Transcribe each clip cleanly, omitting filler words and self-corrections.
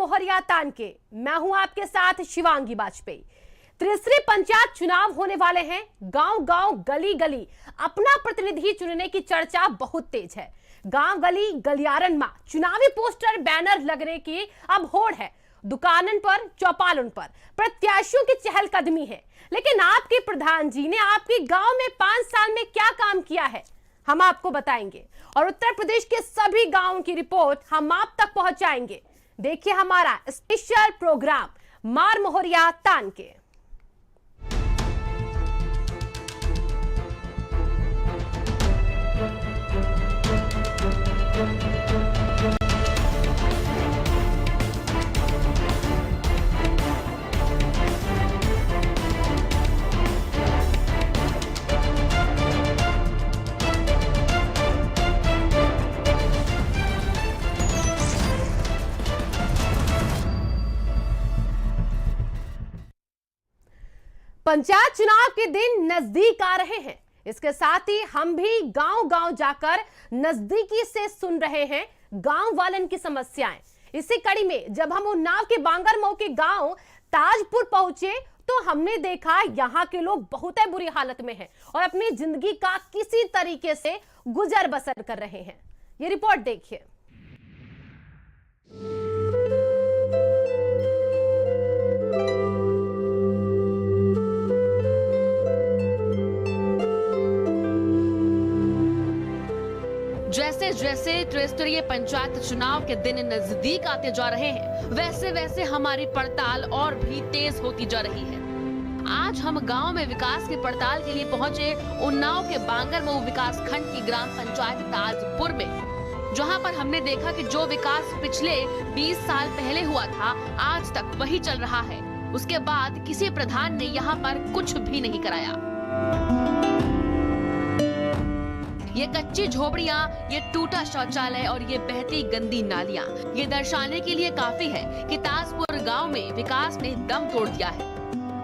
मोहरिया तान के मैं हूं आपके साथ शिवांगी वाजपेयी। तीसरे पंचायत चुनाव होने वाले हैं। गांव गांव गली गली अपना प्रतिनिधि चुनने की चर्चा बहुत तेज है। गांव गली गलियारन में चुनावी पोस्टर बैनर लगने की अब होड़ है। दुकानन पर चौपालों पर प्रत्याशियों की चहलकदमी है। लेकिन आपके प्रधान जी ने आपके गांव में 5 साल में क्या काम किया है, हम आपको बताएंगे और उत्तर प्रदेश के सभी गांवों की रिपोर्ट हम आप तक पहुंचाएंगे। देखिए हमारा स्पेशल प्रोग्राम मार मोहरिया तान के। पंचायत चुनाव के दिन नजदीक आ रहे हैं। इसके साथ ही हम भी गांव-गांव जाकर नजदीकी से सुन रहे हैं गांव वालन की समस्याएं। इसी कड़ी में जब हम उन्नाव के बांगरमऊ के गांव ताजपुर पहुंचे तो हमने देखा यहां के लोग बहुत बुरी हालत में हैं और अपनी जिंदगी का किसी तरीके से गुजर बसर कर रहे हैं। ये रिपोर्ट देखिए। जैसे जैसे त्रिस्तरीय पंचायत चुनाव के दिन नजदीक आते जा रहे हैं, वैसे वैसे हमारी पड़ताल और भी तेज होती जा रही है। आज हम गांव में विकास की पड़ताल के लिए पहुंचे उन्नाव के बांगरमऊ विकास खंड की ग्राम पंचायत ताजपुर में, जहां पर हमने देखा कि जो विकास पिछले 20 साल पहले हुआ था आज तक वही चल रहा है। उसके बाद किसी प्रधान ने यहाँ पर कुछ भी नहीं कराया। ये कच्ची झोपड़ियाँ, ये टूटा शौचालय और ये बहती गंदी नालियाँ, ये दर्शाने के लिए काफी है कि ताजपुर गांव में विकास ने दम तोड़ दिया है।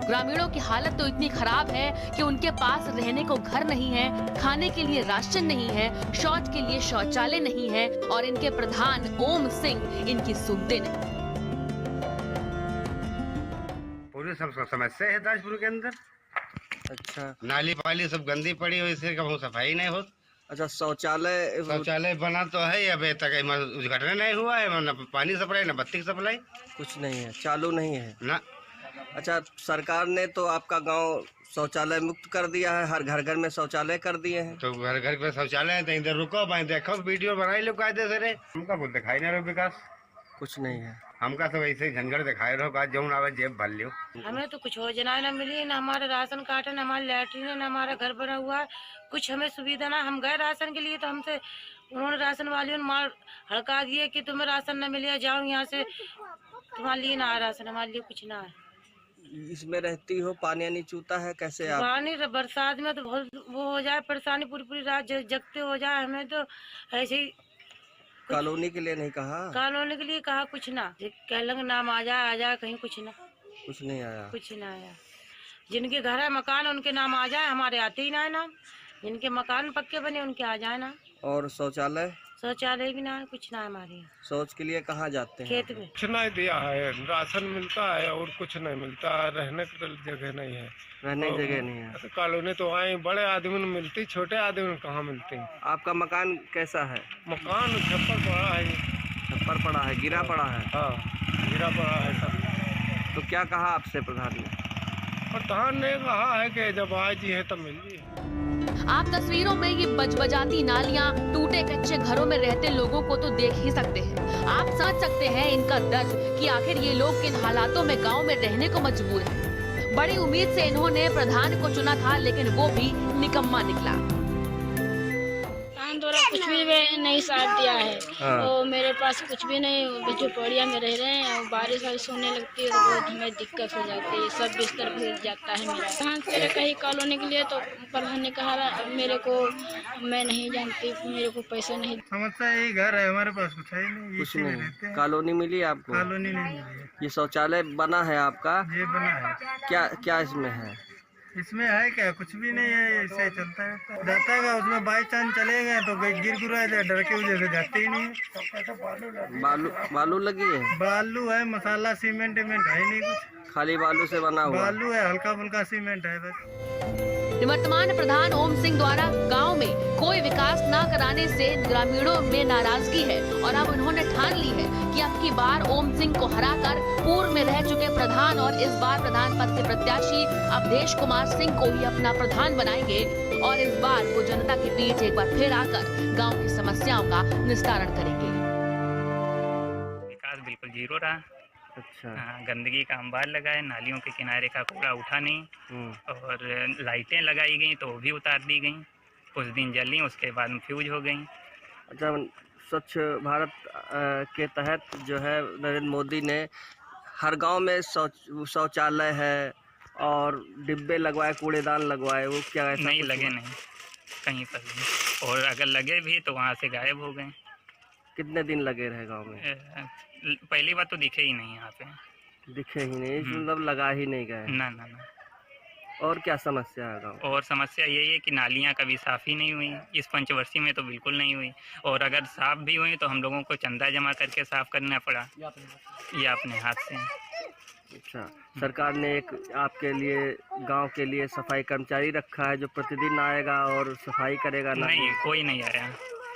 ग्रामीणों की हालत तो इतनी खराब है कि उनके पास रहने को घर नहीं है, खाने के लिए राशन नहीं है, शौच के लिए शौचालय नहीं है और इनके प्रधान ओम सिंह इनकी सुनते नहीं। पूरी सब समस्या है ताजपुर के अंदर। अच्छा, नाली पाली सब गंदी पड़ी हुई, इससे कभी सफाई नहीं हो। अच्छा, शौचालय बना तो है, अभी तक उद्घाटन नहीं हुआ है। न पानी सप्लाई, न बत्ती की सप्लाई, कुछ नहीं है, चालू नहीं है ना। अच्छा, सरकार ने तो आपका गांव शौचालय मुक्त कर दिया है, हर घर घर में शौचालय कर दिए हैं। तो घर घर पे शौचालय है, तो इधर रुको भाई, देखो वीडियो बनाई लो कायदे से रे। हमका कुछ दिखाई नहीं रहा विकास, कुछ नहीं है। हमका तो वैसे झंझट दिखाई रहो का जौन आवे जेब भर लियो। हमें तो कुछ योजना न मिली, न हमारा राशन कार्ड, न हमारी लैट्रिन, न हमारा घर बना हुआ है, कुछ हमें सुविधा ना। हम गए राशन के लिए तो हमसे उन्होंने राशन वालियों ने मार हड़का दिए कि तुम्हें राशन न मिले, जाओ यहाँ से, तुम्हारे लिए ना है राशन, हमारे लिए कुछ ना है। इसमें रहती हो, पानी नहीं चूता है, कैसे आप? पानी बरसात में तो बहुत वो हो जाए परेशानी, पूरी पूरी रात जगते हो जाए। हमें तो ऐसे ही कॉलोनी के लिए नहीं कहा? कॉलोनी के लिए कहा, कुछ ना, कहलंग नाम आ जाए कहीं, कुछ ना, कुछ नहीं आया, कुछ ना आया। जिनके घर है मकान उनके नाम आ जाए, हमारे आते ही ना है नाम। जिनके मकान पक्के बने उनके आ जाए ना। और शौचालय भी ना है, कुछ ना है हमारे यहाँ। शौच के लिए कहाँ जाते हैं? खेत में। कुछ नहीं दिया है, राशन मिलता है और कुछ नहीं मिलता है, रहने की जगह नहीं है। रहने की जगह नहीं है। कॉलोनी तो आए बड़े आदमी ने मिलती, छोटे आदमी ने कहाँ मिलती। आपका मकान कैसा है? मकान छप्पर पड़ा है, छप्पर पड़ा है, गिरा पड़ा है। हाँ, गिरा पड़ा है सब। तो क्या कहा आपसे प्रधान ने? प्रधान ने कहा है कि जब आए जी है तब मिल जी। आप तस्वीरों में ये बजबजाती नालियां, टूटे कच्चे घरों में रहते लोगों को तो देख ही सकते हैं। आप समझ सकते हैं इनका दर्द कि आखिर ये लोग किन हालातों में गांव में रहने को मजबूर हैं। बड़ी उम्मीद से इन्होंने प्रधान को चुना था, लेकिन वो भी निकम्मा निकला। कुछ भी नहीं साथ दिया है। तो मेरे पास कुछ भी नहीं, झोपड़िया में रह रहे हैं। बारिश वारिश होने लगती है तो बहुत हमें दिक्कत हो जाती है, सब बिस्तर भीग जाता है मेरा। कहाँ से कहीं कॉलोनी के लिए तो प्रधान ने कहा मेरे को, मैं नहीं जानती, मेरे को पैसे नहीं। समस्या यही घर है, हमारे पास कुछ है नहीं, कुछ नहीं। कॉलोनी मिली आपको? कॉलोनी नहीं मिली। ये शौचालय बना है आपका? ये बना है। क्या क्या इसमें है? इसमें है क्या, कुछ भी नहीं है, ऐसे चलता है जाता है। उसमें बाई चांस चले गए तो गिर गुरा जाए, डर के वजह से जाते ही नहीं है। बालू लगी है? बालू है, मसाला सीमेंट है नहीं कुछ, खाली बालू से बना हुआ बालू है, हल्का फुल्का सीमेंट है बस। निवर्तमान प्रधान ओम सिंह द्वारा गांव में कोई विकास न कराने से ग्रामीणों में नाराजगी है और अब उन्होंने ठान ली है कि अब की बार ओम सिंह को हराकर पूर्व में रह चुके प्रधान और इस बार प्रधान पद के प्रत्याशी अवधेश कुमार सिंह को ही अपना प्रधान बनाएंगे और इस बार वो जनता के बीच एक बार फिर आकर गांव की समस्याओं का निस्तारण करेंगे। विकास बिल्कुल जीरो रहा। अच्छा। हाँ, गंदगी का अंबार लगा है, नालियों के किनारे का कूड़ा उठा नहीं और लाइटें लगाई गई तो वो भी उतार दी गई, कुछ दिन जली उसके बाद फ्यूज हो गई। अच्छा, स्वच्छ भारत के तहत जो है नरेंद्र मोदी ने हर गांव में शौचालय है और डिब्बे लगवाए, कूड़ेदान लगवाए, वो क्या ऐसा नहीं लगे नहीं कहीं पर भी, और अगर लगे भी तो वहाँ से गायब हो गए। कितने दिन लगे रहे गांव में? पहली बार तो दिखे ही नहीं यहाँ पे, दिखे ही नहीं, मतलब लगा ही नहीं गए। ना ना ना। और क्या समस्या है गाँव? और समस्या यही है कि नालियाँ कभी साफ़ ही नहीं हुई, इस पंचवर्षीय में तो बिल्कुल नहीं हुई, और अगर साफ़ भी हुई तो हम लोगों को चंदा जमा करके साफ़ करना पड़ा या अपने हाथ से। अच्छा, सरकार ने एक आपके लिए गांव के लिए सफाई कर्मचारी रखा है जो प्रतिदिन आएगा और सफाई करेगा? नहीं, कोई नहीं आया,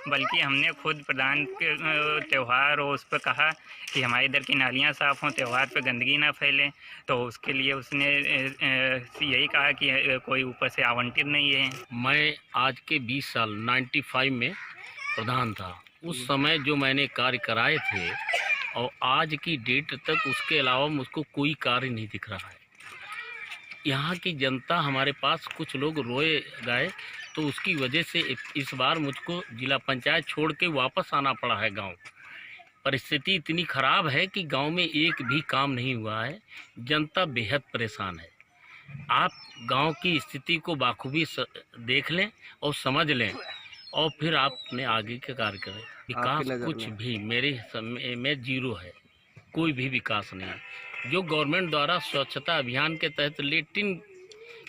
बल्कि हमने खुद प्रधान के त्यौहार और उस पर कहा कि हमारे इधर की नालियाँ साफ़ हों, त्यौहार पे गंदगी ना फैले, तो उसके लिए उसने यही कहा कि कोई ऊपर से आवंटित नहीं है। मैं आज के 20 साल 95 में प्रधान था, उस समय जो मैंने कार्य कराए थे और आज की डेट तक उसके अलावा मुझको कोई कार्य नहीं दिख रहा है। यहाँ की जनता हमारे पास, कुछ लोग रोए गए तो उसकी वजह से इस बार मुझको जिला पंचायत छोड़ के वापस आना पड़ा है गांव। परिस्थिति इतनी ख़राब है कि गांव में एक भी काम नहीं हुआ है, जनता बेहद परेशान है। आप गांव की स्थिति को बाखूबी देख लें और समझ लें और फिर आप अपने आगे के कार्य करें। विकास कुछ भी मेरे समय में जीरो है, कोई भी विकास नहीं। जो गवर्नमेंट द्वारा स्वच्छता अभियान के तहत लेट्रिन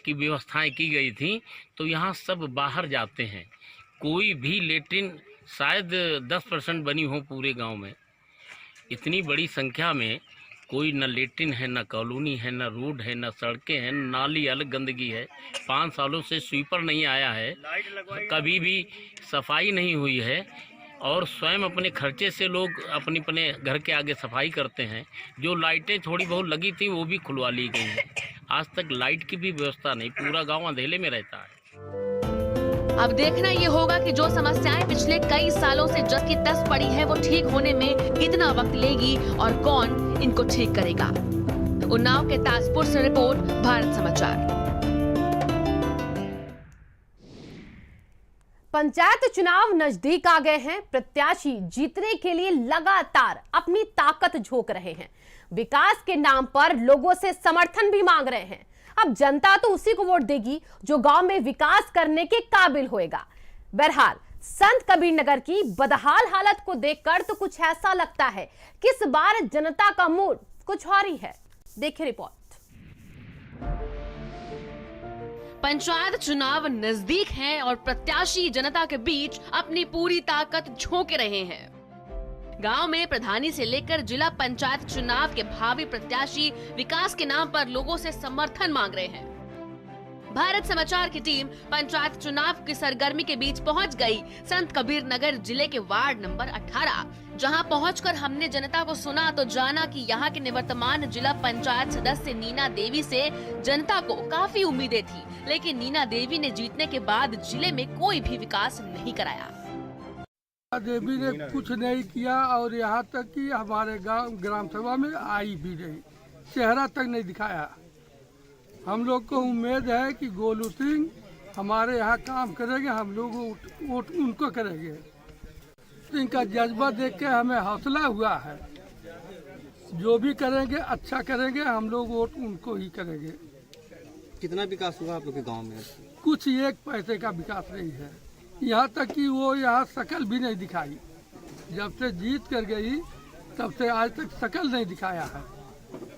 की व्यवस्थाएं की गई थी तो यहाँ सब बाहर जाते हैं, कोई भी लेट्रिन शायद 10% बनी हो पूरे गांव में। इतनी बड़ी संख्या में कोई न लेट्रिन है, न कॉलोनी है, न रोड है, न सड़कें हैं, नाली अलग गंदगी है। 5 सालों से स्वीपर नहीं आया है, कभी भी सफाई नहीं हुई है और स्वयं अपने खर्चे से लोग अपने घर के आगे सफाई करते हैं। जो लाइटें थोड़ी बहुत लगी थी वो भी खुलवा ली गई हैं। आज तक लाइट की भी व्यवस्था नहीं, पूरा गांव अंधेले में रहता है। अब देखना ये होगा कि जो समस्याएं पिछले कई सालों से जस की तस पड़ी है वो ठीक होने में कितना वक्त लेगी और कौन इनको ठीक करेगा। उन्नाव के ताजपुर से रिपोर्ट, भारत समाचार। पंचायत चुनाव नजदीक आ गए हैं। प्रत्याशी जीतने के लिए लगातार अपनी ताकत झोंक रहे हैं। विकास के नाम पर लोगों से समर्थन भी मांग रहे हैं। अब जनता तो उसी को वोट देगी जो गांव में विकास करने के काबिल होएगा। बहरहाल संत कबीर नगर की बदहाल हालत को देखकर तो कुछ ऐसा लगता है कि इस बार जनता का मूड कुछ और ही है। देखिए रिपोर्ट। पंचायत चुनाव नजदीक हैं और प्रत्याशी जनता के बीच अपनी पूरी ताकत झोंक रहे हैं। गांव में प्रधानी से लेकर जिला पंचायत चुनाव के भावी प्रत्याशी विकास के नाम पर लोगों से समर्थन मांग रहे हैं। भारत समाचार की टीम पंचायत चुनाव की सरगर्मी के बीच पहुंच गई संत कबीर नगर जिले के वार्ड नंबर 18, जहां पहुंचकर हमने जनता को सुना तो जाना कि यहां के निवर्तमान जिला पंचायत सदस्य नीना देवी से जनता को काफी उम्मीदें थी, लेकिन नीना देवी ने जीतने के बाद जिले में कोई भी विकास नहीं कराया। देवी ने कुछ नहीं किया और यहाँ तक कि हमारे गांव ग्राम सभा में आई भी नहीं, चेहरा तक नहीं दिखाया। हम लोग को उम्मीद है कि गोलू सिंह हमारे यहाँ काम करेंगे, हम लोग वोट उनको करेंगे। इनका जज्बा देख के हमें हौसला हुआ है, जो भी करेंगे अच्छा करेंगे, हम लोग वोट उनको ही करेंगे। कितना विकास हुआ आप लोग के गांव में? कुछ एक पैसे का विकास नहीं है, यहाँ तक कि वो यहाँ शकल भी नहीं दिखाई। जब से जीत कर गई तब से आज तक शकल नहीं दिखाया है।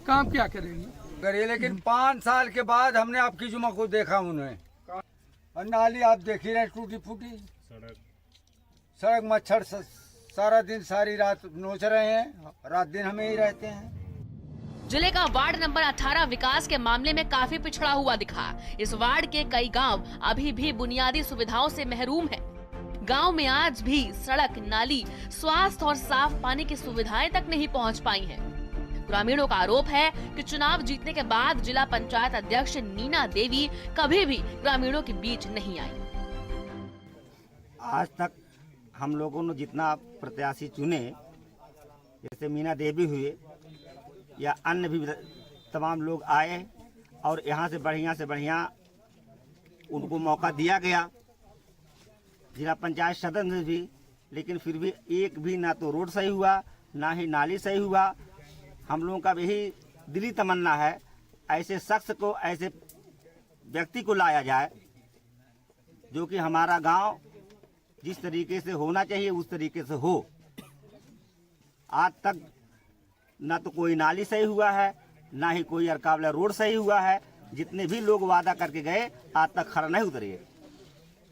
काम क्या करेगी? करिए, लेकिन 5 साल के बाद हमने आपकी जुमा को देखा उन्हें। और नाली आप देख ही रहे, टूटी फूटी सड़क, मच्छर सारा दिन सारी रात नोच रहे हैं, रात दिन हमें ही रहते हैं। जिले का वार्ड नंबर 18 विकास के मामले में काफी पिछड़ा हुआ दिखा। इस वार्ड के कई गांव अभी भी बुनियादी सुविधाओं से महरूम हैं। गांव में आज भी सड़क, नाली, स्वास्थ्य और साफ पानी की सुविधाएं तक नहीं पहुंच पाई हैं। ग्रामीणों का आरोप है कि चुनाव जीतने के बाद जिला पंचायत अध्यक्ष नीना देवी कभी भी ग्रामीणों के बीच नहीं आई। आज तक हम लोगों ने जितना प्रत्याशी चुने, जैसे मीना देवी हुए या अन्य भी तमाम लोग आए और यहाँ से बढ़िया उनको मौका दिया गया, जिला पंचायत सदस्य भी, लेकिन फिर भी एक भी ना तो रोड सही हुआ, ना ही नाली सही हुआ। हम लोगों का यही दिली तमन्ना है, ऐसे शख्स को, ऐसे व्यक्ति को लाया जाए जो कि हमारा गांव जिस तरीके से होना चाहिए उस तरीके से हो। आज तक ना तो कोई नाली सही हुआ है, ना ही कोई अरकावला रोड सही हुआ है। जितने भी लोग वादा करके गए आज तक खरा नहीं उतरे।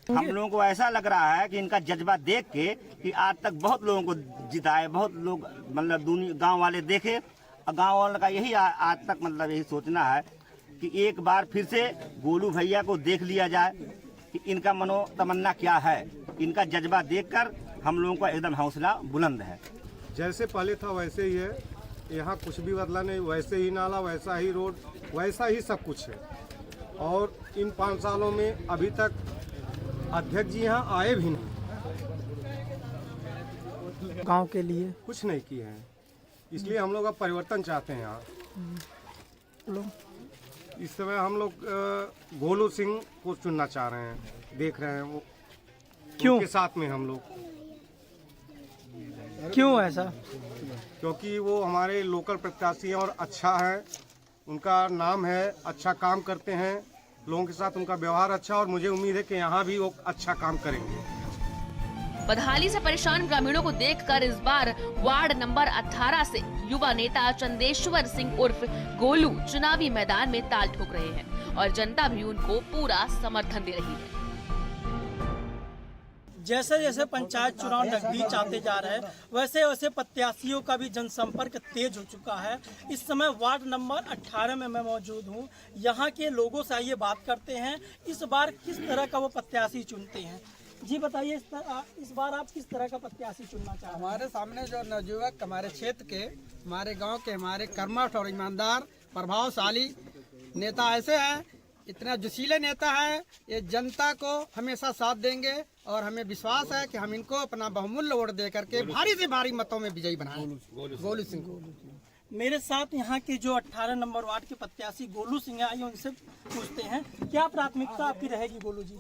हम लोगों को ऐसा लग रहा है कि इनका जज्बा देख के कि आज तक बहुत लोगों को जिताए, बहुत लोग मतलब दुनिया गांव वाले देखे, और गांव वालों का यही आज तक मतलब यही सोचना है कि एक बार फिर से गोलू भैया को देख लिया जाए कि इनका मनो तमन्ना क्या है। इनका जज्बा देखकर हम लोगों का एकदम हौसला बुलंद है। जैसे पहले था वैसे ही है, यहाँ कुछ भी बदला नहीं, वैसे ही नाला, वैसा ही रोड, वैसा ही सब कुछ है। और इन 5 सालों में अभी तक अध्यक्ष जी यहाँ आए भी नहीं, गांव के लिए कुछ नहीं किए हैं। इसलिए हम लोग अब परिवर्तन चाहते हैं यहाँ। इस समय हम लोग गोलू सिंह को चुनना चाह रहे हैं, देख रहे हैं वो क्यों के साथ में हम लोग। क्यों ऐसा? क्योंकि वो हमारे लोकल प्रत्याशी हैं और अच्छा है, उनका नाम है, अच्छा काम करते हैं, लोगों के साथ उनका व्यवहार अच्छा, और मुझे उम्मीद है कि यहाँ भी वो अच्छा काम करेंगे। बदहाली से परेशान ग्रामीणों को देखकर इस बार वार्ड नंबर 18 से युवा नेता चंदेश्वर सिंह उर्फ गोलू चुनावी मैदान में ताल ठोक रहे हैं और जनता भी उनको पूरा समर्थन दे रही है। जैसे जैसे पंचायत चुनाव नजदीक आते जा रहे हैं, वैसे वैसे प्रत्याशियों का भी जनसंपर्क तेज हो चुका है। इस समय वार्ड नंबर 18 में मैं मौजूद हूं। यहाँ के लोगों से आइए बात करते हैं, इस बार किस तरह का वो प्रत्याशी चुनते हैं। जी बताइए, इस बार आप किस तरह का प्रत्याशी चुनना चाहते हैं? हमारे सामने जो नवयुवक हमारे क्षेत्र के, हमारे गांव के, हमारे कर्मठ और ईमानदार प्रभावशाली नेता ऐसे हैं, इतना जोशीले नेता है, ये जनता को हमेशा साथ देंगे और हमें विश्वास है कि हम इनको अपना बहुमूल्य वोट दे करके भारी से भारी मतों में विजयी बनाएंगे। गोलू सिंह को। मेरे साथ यहाँ के जो 18 नंबर वार्ड के प्रत्याशी गोलू सिंह आइए उनसे पूछते हैं, क्या प्राथमिकता आपकी रहेगी गोलू जी?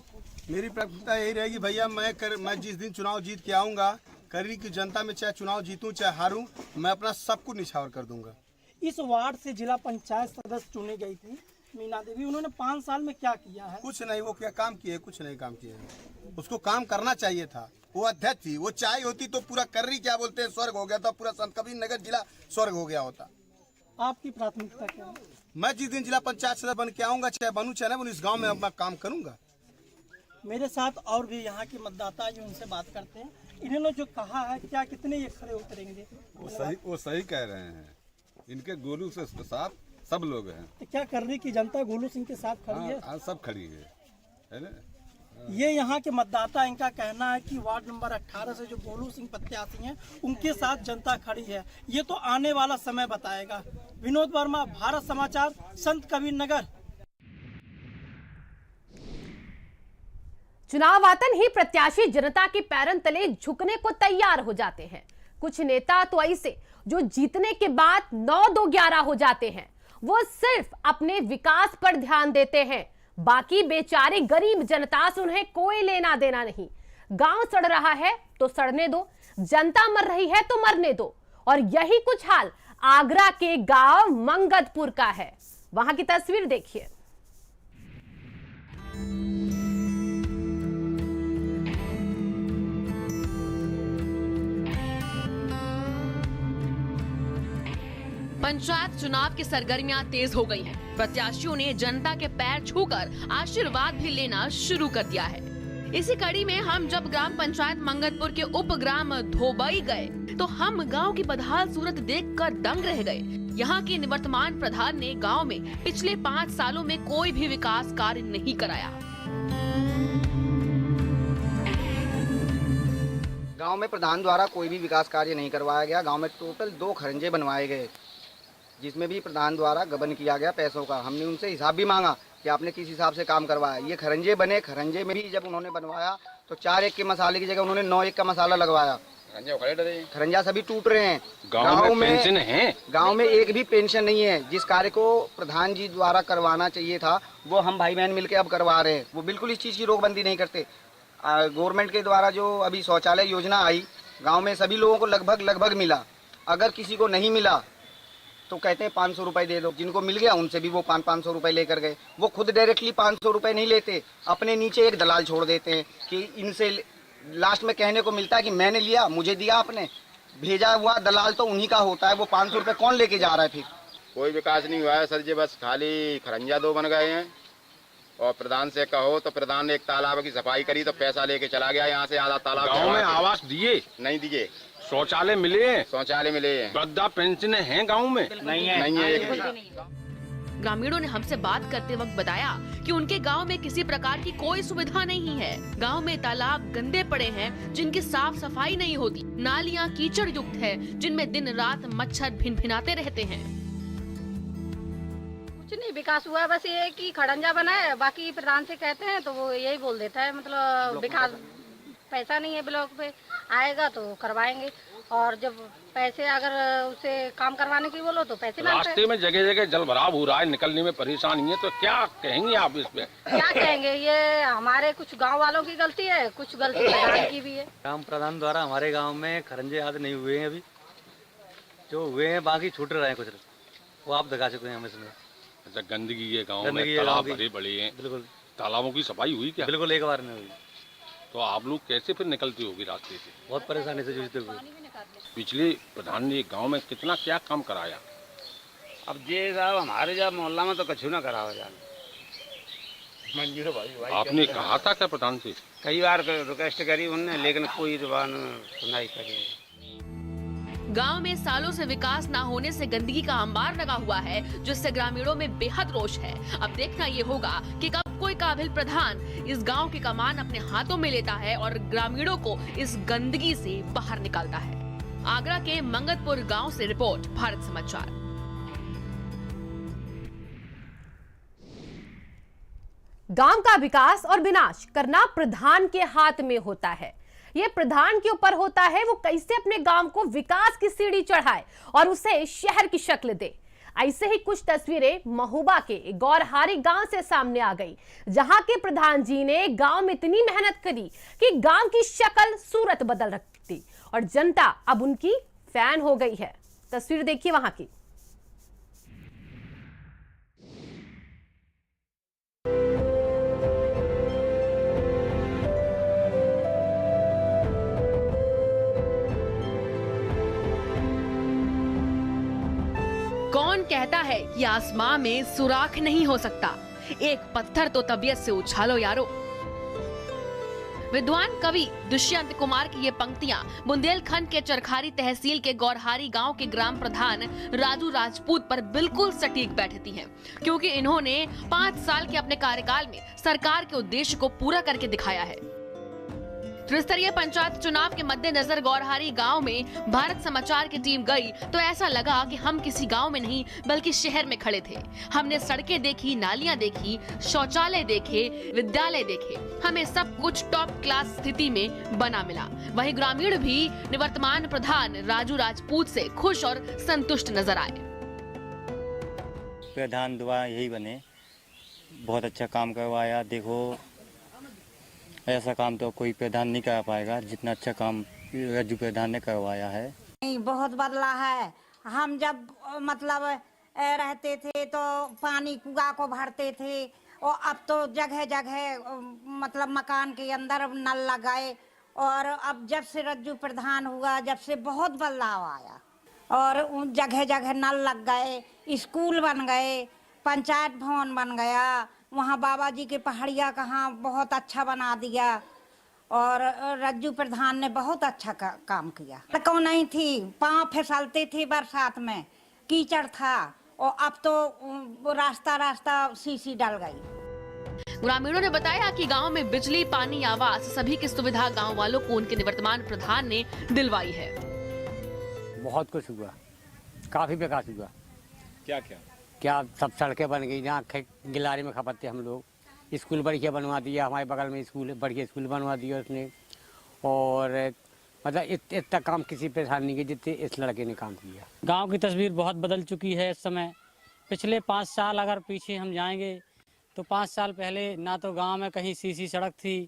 मेरी प्राथमिकता यही रहेगी भैया, मैं जिस दिन चुनाव जीत के आऊँगा, करी की जनता में चाहे चुनाव जीतूँ चाहे हारूँ, मैं अपना सब कुछ निछावर कर दूंगा। इस वार्ड से जिला पंचायत सदस्य चुनी गई थी मीना देवी, उन्होंने 5 साल में क्या किया है? कुछ नहीं, वो क्या काम किए? कुछ नहीं काम किए। उसको काम करना चाहिए था, वो अध्यक्ष थी, वो चाय होती तो पूरा कर्री क्या बोलते हैं स्वर्ग हो गया था, पूरा संत कबीर नगर जिला स्वर्ग हो गया होता। आपकी प्राथमिकता क्या है? मैं जिस दिन जिला पंचायत सदस्य बन के आऊँगा, चाहे बनूँ चाहे न बनूँ, इस गाँव में अपना काम करूँगा। मेरे साथ और भी यहाँ के मतदाता आइए उनसे बात करते हैं। इन्होंने जो कहा है, क्या कितने ये खड़े उतरेंगे? वो सही कह रहे हैं, इनके गोलू से साथ सब लोग हैं। तो क्या कर रही की जनता गोलू सिंह के साथ खड़ी है? हाँ, सब खड़ी है ना? ये यहाँ के मतदाता, इनका कहना है कि वार्ड नंबर 18 से जो गोलू सिंह प्रत्याशी हैं, उनके साथ जनता खड़ी है। ये तो आने वाला समय बताएगा। विनोद वर्मा, भारत समाचार, संत कबीर नगर। चुनाव आतन ही प्रत्याशी जनता के पैरन तले झुकने को तैयार हो जाते हैं। कुछ नेता तो ऐसे जो जीतने के बाद 9-2-11 हो जाते हैं, वो सिर्फ अपने विकास पर ध्यान देते हैं, बाकी बेचारे गरीब जनता से उन्हें कोई लेना देना नहीं। गांव सड़ रहा है तो सड़ने दो, जनता मर रही है तो मरने दो। और यही कुछ हाल आगरा के गांव मंगतपुर का है। वहां की तस्वीर देखिए। पंचायत चुनाव की सरगर्मियां तेज हो गई हैं। प्रत्याशियों ने जनता के पैर छूकर आशीर्वाद भी लेना शुरू कर दिया है। इसी कड़ी में हम जब ग्राम पंचायत मंगतपुर के उपग्राम धोबई गए तो हम गांव की बदहाल सूरत देखकर दंग रह गए। यहाँ के निवर्तमान प्रधान ने गांव में पिछले 5 सालों में कोई भी विकास कार्य नहीं कराया। गांव में प्रधान द्वारा कोई भी विकास कार्य नहीं करवाया गया। गांव में टोटल 2 खरंजे बनवाए गए, जिसमें भी प्रधान द्वारा गबन किया गया पैसों का। हमने उनसे हिसाब भी मांगा कि आपने किस हिसाब से काम करवाया। ये खरंजे बने, खरंजे में भी जब उन्होंने बनवाया तो 4-1 के मसाले की जगह उन्होंने 9-1 का मसाला लगवाया। खरंजा सभी टूट रहे हैं। गांव में पेंशन है, गांव में एक भी पेंशन नहीं है। जिस कार्य को प्रधान जी द्वारा करवाना चाहिए था वो हम भाई बहन मिलकर अब करवा रहे हैं। वो बिल्कुल इस चीज़ की रोकबंदी नहीं करते। गवर्नमेंट के द्वारा जो अभी शौचालय योजना आई, गांव में सभी लोगों को लगभग मिला। अगर किसी को नहीं मिला तो कहते हैं 500 रुपये दे दो। जिनको मिल गया उनसे भी वो 500 रुपये लेकर गए। वो खुद डायरेक्टली 500 रुपये नहीं लेते, अपने नीचे एक दलाल छोड़ देते हैं कि इनसे लास्ट में कहने को मिलता है कि मैंने लिया, मुझे दिया, आपने भेजा हुआ दलाल तो उन्हीं का होता है। वो 500 रुपये कौन लेके जा रहा है? फिर कोई विकास नहीं हुआ है सर जी, बस खाली खरंजा 2 बन गए हैं। और प्रधान से कहो तो प्रधान ने एक तालाब की सफाई करी तो पैसा लेके चला गया। यहाँ से आधा तालाब गाँव में आवास दिए नहीं दिए, शौचालय मिले हैं, शौचालय मिले हैं, वृद्धा पेंशन हैं गाँव में नहीं है। ग्रामीणों ने हमसे बात करते वक्त बताया कि उनके गांव में किसी प्रकार की कोई सुविधा नहीं है। गांव में तालाब गंदे पड़े हैं जिनकी साफ सफाई नहीं होती। नालियां कीचड़ युक्त है जिनमें दिन रात मच्छर भिनभिनाते रहते हैं। कुछ नहीं विकास हुआ, बस ये कि खड़ंजा बना है। बाकी प्रधान से कहते हैं तो वो यही बोल देता है, मतलब विकास पैसा नहीं है, ब्लॉक पे आएगा तो करवाएंगे। और जब पैसे अगर उसे काम करवाने की बोलो तो पैसे मांगते हैं। रास्ते में जगह जगह जल भराव हो रहा है, निकलने में परेशानी है, तो क्या कहेंगे आप इस पे? क्या कहेंगे, ये हमारे कुछ गांव वालों की गलती है, कुछ गलती प्रधान की भी है। ग्राम प्रधान द्वारा हमारे गांव में खरंजे आदि नहीं हुए हैं। अभी जो हुए हैं बाकी छूट रहे हैं कुछ, वो आप दिखा चुके हैं हम इसमें। अच्छा, गंदगी है गाँव में, तालाब भरे बड़े हैं। बिल्कुल। तालाबों की सफाई हुई क्या? बिल्कुल एक बार नहीं हुई। तो आप लोग कैसे फिर निकलते होगी रास्ते से? बहुत परेशानी से जूझते हुए। पिछले प्रधान ने गांव में कितना क्या काम कराया? अब ये साहब हमारे जब मोहल्ला में तो कछु ना करा हो जाए। आपने कहा था क्या प्रधान से? कई बार रिक्वेस्ट करी उनने, लेकिन कोई सुनाई करी। गांव में सालों से विकास न होने से गंदगी का अंबार लगा हुआ है, जिससे ग्रामीणों में बेहद रोष है। अब देखना ये होगा कि कब कोई काबिल प्रधान इस गांव की कमान अपने हाथों में लेता है और ग्रामीणों को इस गंदगी से बाहर निकालता है। आगरा के मंगतपुर गांव से रिपोर्ट, भारत समाचार। गांव का विकास और विनाश करना प्रधान के हाथ में होता है। ये प्रधान के ऊपर होता है वो कैसे अपने गांव को विकास की सीढ़ी चढ़ाए और उसे शहर की शक्ल दे। ऐसे ही कुछ तस्वीरें महोबा के गौरहारी गांव से सामने आ गई, जहां के प्रधान जी ने गांव में इतनी मेहनत करी कि गांव की शक्ल सूरत बदल रखती और जनता अब उनकी फैन हो गई है। तस्वीर देखिए वहां की। कौन कहता है कि आसमां में सुराख नहीं हो सकता? एक पत्थर तो तबीयत से उछालो यारो। विद्वान कवि दुष्यंत कुमार की ये पंक्तियां बुंदेलखंड के चरखारी तहसील के गौरहारी गांव के ग्राम प्रधान राजू राजपूत पर बिल्कुल सटीक बैठती हैं, क्योंकि इन्होंने 5 साल के अपने कार्यकाल में सरकार के उद्देश्य को पूरा करके दिखाया है। त्रिस्तरीय पंचायत चुनाव के मद्देनजर गौरहारी गांव में भारत समाचार की टीम गई तो ऐसा लगा कि हम किसी गांव में नहीं बल्कि शहर में खड़े थे। हमने सड़कें देखी, नालियां देखी, शौचालय देखे, विद्यालय देखे। हमें सब कुछ टॉप क्लास स्थिति में बना मिला। वहीं ग्रामीण भी निवर्तमान प्रधान राजू राजपूत से खुश और संतुष्ट नजर आए। प्रधान द्वारा यही बने, बहुत अच्छा काम करवाया। देखो ऐसा काम तो कोई प्रधान नहीं कर पाएगा जितना अच्छा काम राजू प्रधान ने करवाया है। बहुत बदला है। हम जब मतलब रहते थे तो पानी कुआं को भरते थे और अब तो जगह जगह मतलब मकान के अंदर नल लगाए। और अब जब से राजू प्रधान हुआ, जब से बहुत बदलाव आया। और जगह जगह नल लग गए, स्कूल बन गए, पंचायत भवन बन गया, वहाँ बाबा जी के पहाड़िया कहाँ बहुत अच्छा बना दिया और रज्जू प्रधान ने बहुत अच्छा काम किया। सड़कों नहीं थी, पाँव फिसलते थे, बरसात में कीचड़ था और अब तो रास्ता रास्ता सीसी डल गई। ग्रामीणों ने बताया कि गांव में बिजली, पानी, आवास सभी की सुविधा गांव वालों को उनके निवर्तमान प्रधान ने दिलवाई है। बहुत कुछ हुआ, काफी विकास हुआ। क्या सब सड़कें बन गई, जहाँ गिलारी में खपते हम लोग, स्कूल बढ़िया बनवा दिया, हमारे बगल में स्कूल है, बढ़िया स्कूल बनवा दिया उसने। और मतलब इतना काम किसी परेशानी नहीं की जितने इस लड़के ने काम किया। गांव की तस्वीर बहुत बदल चुकी है इस समय। पिछले 5 साल अगर पीछे हम जाएंगे तो 5 साल पहले ना तो गांव में कहीं सीसी सड़क थी,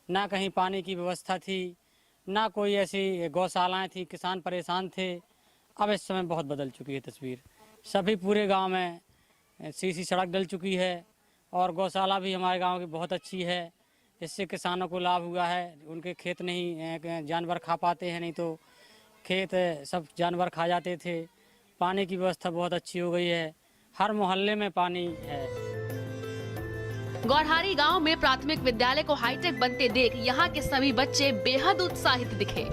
ना कहीं पानी की व्यवस्था थी, ना कोई ऐसी गौशालाएं थी, किसान परेशान थे। अब इस समय बहुत बदल चुकी है तस्वीर। सभी पूरे गांव में सीसी सड़क डल चुकी है और गौशाला भी हमारे गांव की बहुत अच्छी है। इससे किसानों को लाभ हुआ है, उनके खेत नहीं जानवर खा पाते हैं, नहीं तो खेत सब जानवर खा जाते थे। पानी की व्यवस्था बहुत अच्छी हो गई है, हर मोहल्ले में पानी है। गौरहारी गांव में प्राथमिक विद्यालय को हाईटेक बनते देख यहाँ के सभी बच्चे बेहद उत्साहित दिखे।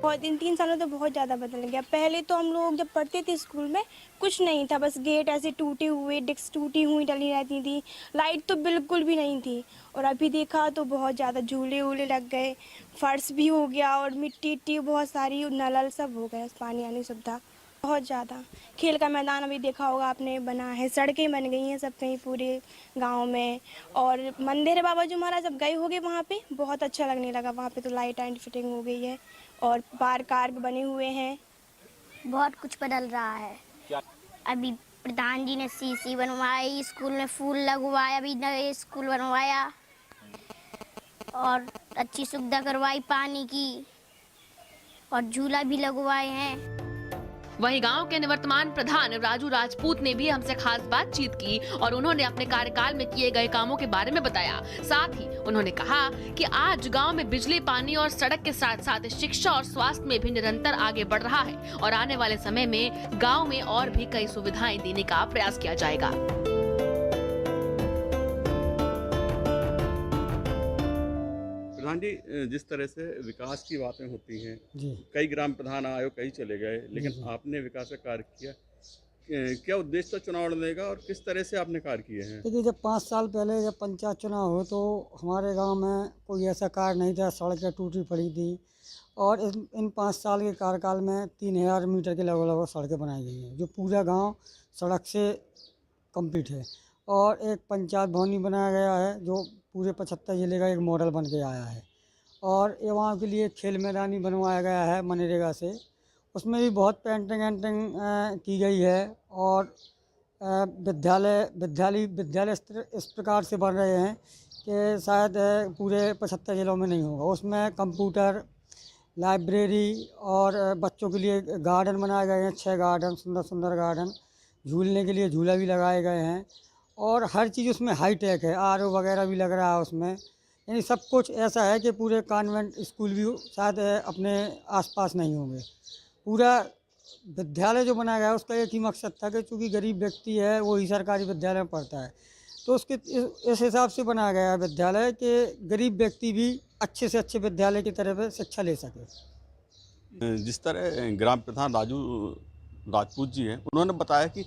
बहुत इन 3 सालों तो बहुत ज़्यादा बदल गया। पहले तो हम लोग जब पढ़ते थे स्कूल में कुछ नहीं था, बस गेट ऐसे टूटे हुए, डिस्क टूटी हुई डली रहती थी, लाइट तो बिल्कुल भी नहीं थी। और अभी देखा तो बहुत ज़्यादा झूले वूले लग गए, फर्श भी हो गया और मिट्टी बहुत सारी, नल सब हो गया, पानी आने सुविधा बहुत ज़्यादा। खेल का मैदान अभी देखा होगा आपने बना है, सड़कें बन गई हैं सब कहीं पूरे गांव में। और मंदिर है बाबा जी महाराज, अब गए होंगे वहाँ पे, बहुत अच्छा लगने लगा वहाँ पे, तो लाइट एंड फिटिंग हो गई है और पार्क बने हुए हैं। बहुत कुछ बदल रहा है। अभी प्रधान जी ने सीसी बनवाई, स्कूल में फूल लगवाया, अभी नए स्कूल बनवाया और अच्छी सुविधा करवाई पानी की और झूला भी लगवाए हैं। वहीं गांव के निवर्तमान प्रधान राजू राजपूत ने भी हमसे खास बातचीत की और उन्होंने अपने कार्यकाल में किए गए कामों के बारे में बताया। साथ ही उन्होंने कहा कि आज गांव में बिजली, पानी और सड़क के साथ साथ शिक्षा और स्वास्थ्य में भी निरंतर आगे बढ़ रहा है और आने वाले समय में गांव में और भी कई सुविधाएं देने का प्रयास किया जाएगा। प्रधान जी, जिस तरह से विकास की बातें होती हैं, जी, कई ग्राम प्रधान आए, कई चले गए, लेकिन आपने विकास का कार्य किया। क्या उद्देश्य था चुनाव लड़ने का और किस तरह से आपने कार्य किए हैं? देखिए, जब 5 साल पहले जब पंचायत चुनाव हो तो हमारे गांव में कोई ऐसा कार्य नहीं था, सड़कें टूटी पड़ी थी और इन 5 साल के कार्यकाल में 3000 मीटर के लगभग सड़कें बनाई गई हैं, जो पूरा गाँव सड़क से कम्प्लीट है। और एक पंचायत भवन बनाया गया है जो पूरे 75 जिले का एक मॉडल बन के आया है। और ये वहाँ के लिए खेल मैदानी बनवाया गया है मनरेगा से, उसमें भी बहुत पेंटिंग की गई है। और विद्यालय इस प्रकार से बन रहे हैं कि शायद पूरे 75 जिलों में नहीं होगा। उसमें कंप्यूटर, लाइब्रेरी और बच्चों के लिए गार्डन बनाए गए हैं, 6 गार्डन, सुंदर सुंदर गार्डन, झूलने के लिए झूला भी लगाए गए हैं और हर चीज़ उसमें हाईटेक है, RO वगैरह भी लग रहा है उसमें। यानी सब कुछ ऐसा है कि पूरे कॉन्वेंट स्कूल भी शायद अपने आसपास नहीं होंगे। पूरा विद्यालय जो बनाया गया है उसका एक ही मकसद था कि चूँकि गरीब व्यक्ति है वो ही सरकारी विद्यालय में पढ़ता है, तो उसके इस हिसाब से बनाया गया है विद्यालय कि गरीब व्यक्ति भी अच्छे से अच्छे विद्यालय की तरफ शिक्षा ले सके। जिस तरह ग्राम प्रधान राजू राजपूत जी हैं, उन्होंने बताया कि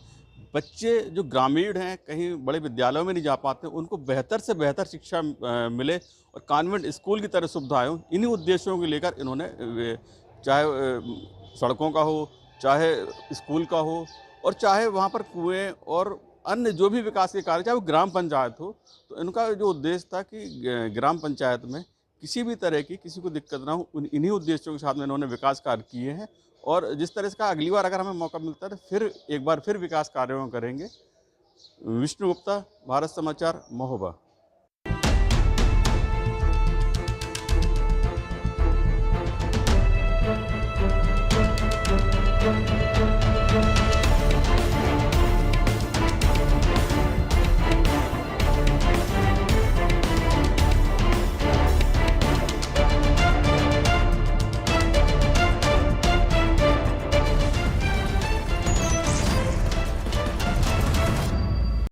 बच्चे जो ग्रामीण हैं, कहीं बड़े विद्यालयों में नहीं जा पाते, उनको बेहतर से बेहतर शिक्षा मिले और कॉन्वेंट स्कूल की तरह सुविधाएं हो। इन्हीं उद्देश्यों को लेकर इन्होंने चाहे सड़कों का हो, चाहे स्कूल का हो और चाहे वहाँ पर कुएं और अन्य जो भी विकास के कार्य, चाहे वो ग्राम पंचायत हो, तो इनका जो उद्देश्य था कि ग्राम पंचायत में किसी भी तरह की किसी को दिक्कत ना हो, इन्हीं उद्देश्यों के साथ में इन्होंने विकास कार्य किए हैं। और जिस तरह से अगली बार अगर हमें मौका मिलता है तो फिर एक बार फिर विकास कार्यों करेंगे। विष्णु गुप्ता, भारत समाचार, महोबा।